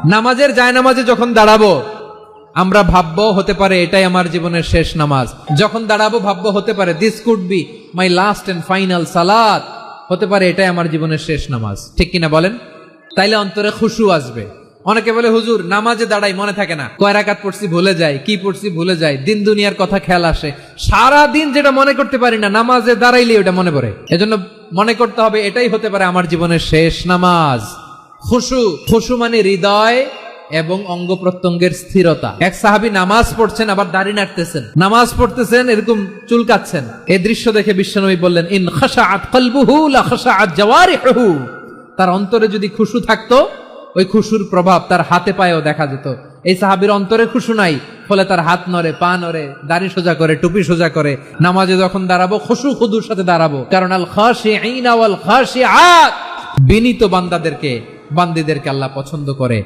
নামাজের জায়নামাজে যখন দাঁড়াবো আমরা ভাববো হতে পারে এটাই আমার জীবনের শেষ নামাজ। যখন দাঁড়াবো ভাববো হতে পারে this could be my last and final সালাত, হতে পারে এটাই আমার জীবনের শেষ নামাজ। ঠিক কিনা বলেন? তাইলে অন্তরে খুশু আসবে। অনেকে বলে হুজুর নামাজে দাঁড়াই মনে থাকে না, কয় রাকাত পড়ছি ভুলে যাই, কি পড়ছি ভুলে যাই, দিন দুনিয়ার কথা খেয়াল আসে, সারা দিন যেটা মনে করতে পারি না নামাজে দাঁড়াইলে ওটা মনে পড়ে। এজন্য মনে করতে হবে এটাই হতে পারে আমার জীবনের শেষ নামাজ। খুশু, খুশু মানে হৃদয় এবং অঙ্গ প্রত্যঙ্গের স্থিরতা। এক সাহাবী নামাজ পড়ছেন আবার দাড়ি নাড়তেছেন, নামাজ পড়তেছেন এরকম চুলকাচ্ছেন। এই দৃশ্য দেখে বিশ্বনবী বললেন ইন খাশাআত কলবুহু লা খাশাআত জাওয়ারিহু, তার অন্তরে যদি খুশু থাকতো ওই খুশুর প্রভাব তার হাতে পায়েও দেখা যেত। এই সাহাবীর অন্তরে খুশু নাই, ফলে তার হাত নড়ে, পা নড়ে, দাড়ি সোজা করে, টুপি সোজা করে। নামাজে যখন দাঁড়াবো খুশু খুদুর সাথে দাঁড়াবো, কারণ আল খাশিঈনা ওয়াল খাশিআত, বিনীত বান্দাদেরকে, বান্দীদেরকে আল্লাহ পছন্দ করে।